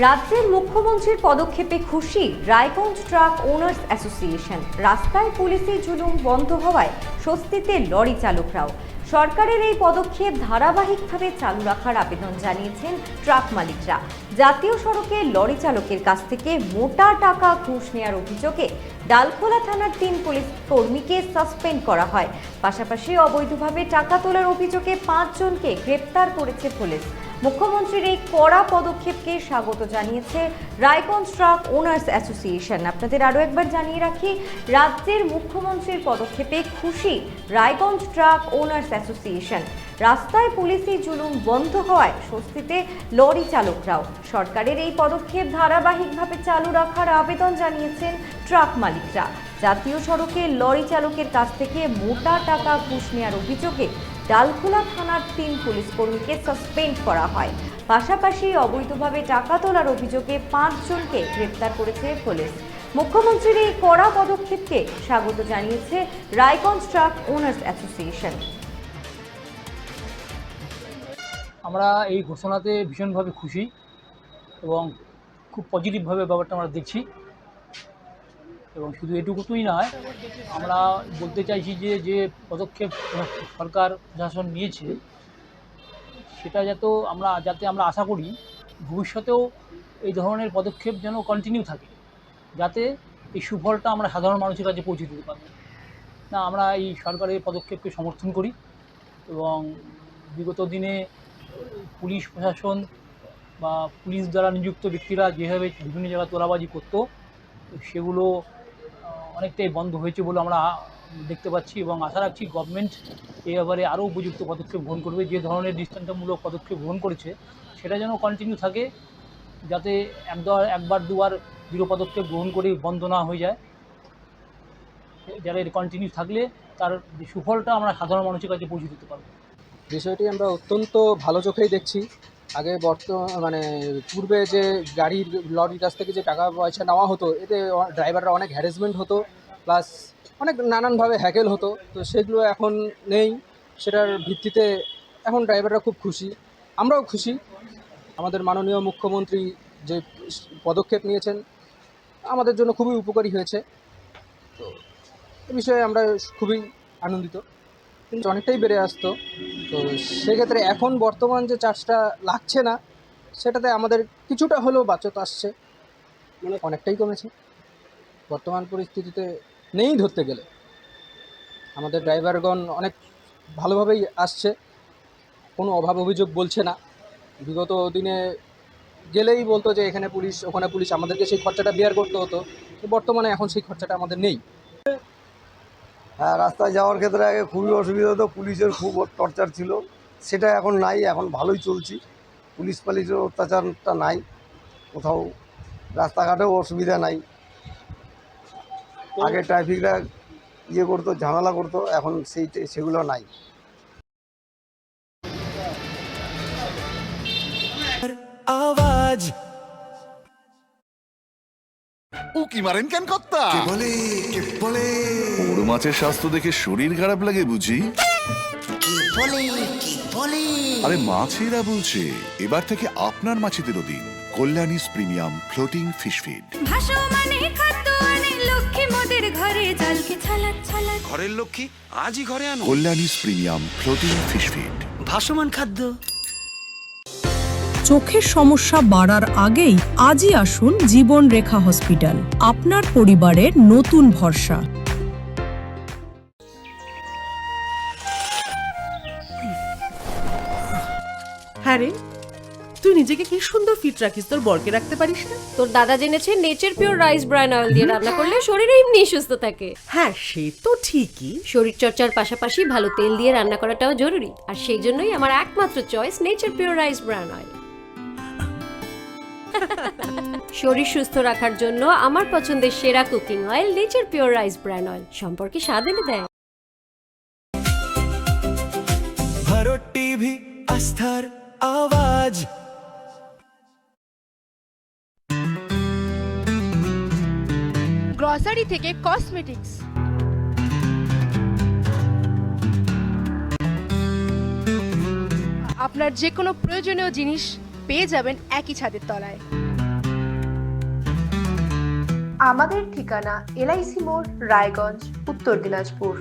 রাজ্যের মুখ্যমন্ত্রীর পদক্ষেপে খুশি রায়গঞ্জ ট্রাক ওনার্স অ্যাসোসিয়েশন। রাস্তায় পুলিশি জুলুম বন্ধ হওয়ায় স্বস্তিতে লরি চালকরাও। সরকারের এই পদক্ষেপ ধারাবাহিকভাবে চালু রাখার আবেদন জানিয়েছেন ট্রাক মালিকরা। জাতীয় সড়কে লরি চালকের কাছ থেকে মোটা টাকা ঘুষ নেওয়ার অভিযোগে ডালখোলা থানার 3 পুলিশ কর্মীকে সাসপেন্ড করা হয়। পাশাপাশি অবৈধভাবে টাকা তোলার অভিযোগে 5 জনকে গ্রেপ্তার করেছে পুলিশ। মুখ্যমন্ত্রীর এই কড়া পদক্ষেপকে স্বাগত জানিয়েছে রায়গঞ্জ ট্রাক ওনার্স অ্যাসোসিয়েশন। আপনাদের আরও একবার জানিয়ে রাখি, রাজ্যের মুখ্যমন্ত্রীর পদক্ষেপে খুশি রায়গঞ্জ ট্রাক ওনার্স অ্যাসোসিয়েশন। রাস্তায় পুলিশি জুলুম বন্ধ হওয়ায় স্বস্তিতে লরি চালকরাও। সরকারের এই পদক্ষেপ ধারাবাহিকভাবে চালু রাখার আবেদন জানিয়েছেন ট্রাক মালিকরা। জাতীয় সড়কে লরি চালকের কাছ থেকে মোটা টাকা ঘুষ নেওয়ার অভিযোগে ডালখোলা থানার 3 পুলিশ কর্মীকে সাসপেন্ড করা হয়। পাশাপাশি অবৈধভাবে টাকা তোলার অভিযোগে 5 জনকে গ্রেপ্তার করেছে পুলিশ। মুখ্যমন্ত্রীর এই কড়া পদক্ষেপকে স্বাগত জানিয়েছে রায়গঞ্জ ট্রাক ওনার্স অ্যাসোসিয়েশন। আমরা এই ঘোষণাতে ভীষণভাবে খুশি এবং খুব পজিটিভভাবে ব্যাপারটা আমরা দেখছি। এবং শুধু এটুকুই নয়, আমরা বলতে চাইছি যে পদক্ষেপ সরকার প্রশাসন নিয়েছে সেটা যাতে আমরা আশা করি ভবিষ্যতেও এই ধরনের পদক্ষেপ যেন কন্টিনিউ থাকে, যাতে এই সুফলটা আমরা সাধারণ মানুষের কাছে পৌঁছে দিতে পারি। আমরা এই সরকারের পদক্ষেপকে সমর্থন করি এবং বিগত দিনে পুলিশ প্রশাসন বা পুলিশ দ্বারা নিযুক্ত ব্যক্তিরা যেভাবে বিভিন্ন জায়গায় তোলাবাজি করতো সেগুলো অনেকটাই বন্ধ হয়েছে বলে আমরা দেখতে পাচ্ছি এবং আশা রাখছি গভর্নমেন্ট এই ব্যাপারে আরও উপযুক্ত পদক্ষেপ গ্রহণ করবে। যে ধরনের দৃষ্টান্তমূলক পদক্ষেপ গ্রহণ করেছে সেটা যেন কন্টিনিউ থাকে, যাতে একবার দুবার দৃঢ় পদক্ষেপ গ্রহণ করে বন্ধ না হয়ে যায়। যারা এর কন্টিনিউ থাকলে তার সুফলটা আমরা সাধারণ মানুষের কাছে পৌঁছে দিতে পারবো। বিষয়টি আমরা অত্যন্ত ভালো চোখেই দেখছি। আগে পূর্বে যে লরির কাছ থেকে যে টাকা পয়সা নেওয়া হতো, এতে ড্রাইভাররা অনেক হ্যারাসমেন্ট হতো, প্লাস অনেক নানানভাবে হ্যাকেল হতো। তো সেগুলো এখন নেই। সেটার ভিত্তিতে এখন ড্রাইভাররা খুব খুশি, আমরাও খুশি। আমাদের মাননীয় মুখ্যমন্ত্রী যে পদক্ষেপ নিয়েছেন আমাদের জন্য খুবই উপকারী হয়েছে। তো এ বিষয়ে আমরা খুবই আনন্দিত। কিন্তু অনেকটাই বেড়ে আসতো, তো সেক্ষেত্রে এখন বর্তমান যে চার্জটা লাগছে না, সেটাতে আমাদের কিছুটা হলেও বাঁচত আসছে, মানে অনেকটাই কমেছে। বর্তমান পরিস্থিতিতে নেই ধরতে গেলে আমাদের ড্রাইভারগণ অনেক ভালোভাবেই আসছে, কোনো অভাব অভিযোগ বলছে না। বিগত দিনে গেলেই বলতো যে এখানে পুলিশ, ওখানে পুলিশ, আমাদেরকে সেই খরচাটা বেয়ার করতে হতো। বর্তমানে এখন সেই খরচাটা আমাদের নেই। হ্যাঁ, রাস্তায় যাওয়ার ক্ষেত্রে আগে খুবই অসুবিধা হতো, পুলিশের খুব টর্চার ছিল, সেটা এখন নাই। এখন ভালোই চলছি, পুলিশের অত্যাচারটা নাই, কোথাও রাস্তাঘাটেও অসুবিধা নাই। আগে ট্রাফিকরা করতো, ঝামেলা করতো, এখন সেগুলো নাই। আওয়াজ উকি মারেন কেন কর্তা? কে বলে বড় মাছের স্বাস্থ্য দেখে শরীর খারাপ লাগে বুঝি? কি বলে আরে মাছেরা বলছে, এবার থেকে আপনার মাছেদেরও দিন কল্যাণীস প্রিমিয়াম ফ্লোটিং ফিশ ফিড। ঘরের লক্ষ্মী আজই ঘরে আনো কল্যাণীস প্রিমিয়াম ফ্লোটিং ফিশ ফিড। ভাসমান খাদ্য। চোখের সমস্যা বাড়ার আগেই আজই আসুন জীবন রেখা হসপিটাল, আপনার পরিবারের নতুন ভরসা। হ্যাঁ রে, তুই নিজেকে কি সুন্দর ফিট রাখিস, তোর বরকে রাখতে পারিস না? তোর দাদা জেনেছে nature pure rice bran oil দিয়ে রান্না করলে শরীর এমনি সুস্থ থাকে। হ্যাঁ, সে তো ঠিকই। শরীর চর্চার পাশাপাশি ভালো তেল দিয়ে রান্না করাটাও জরুরি, আর সেই জন্যই আমার একমাত্র choice nature pure rice bran oil. শরীর সুস্থ রাখার জন্য আমার পছন্দের সেরা cooking oil nature pure rice bran oil, সম্পর্কে স্বাদ এনে দেয়। ভারত টিভি, আস্থার আওয়াজ। গ্রসারি থেকে কসমেটিক্স, আপনার যে কোনো প্রয়োজনীয় জিনিস পেয়ে যাবেন একই ছাদের তলায়। আমাদের ঠিকানা LIC মোড়, রায়গঞ্জ, উত্তর দিনাজপুর।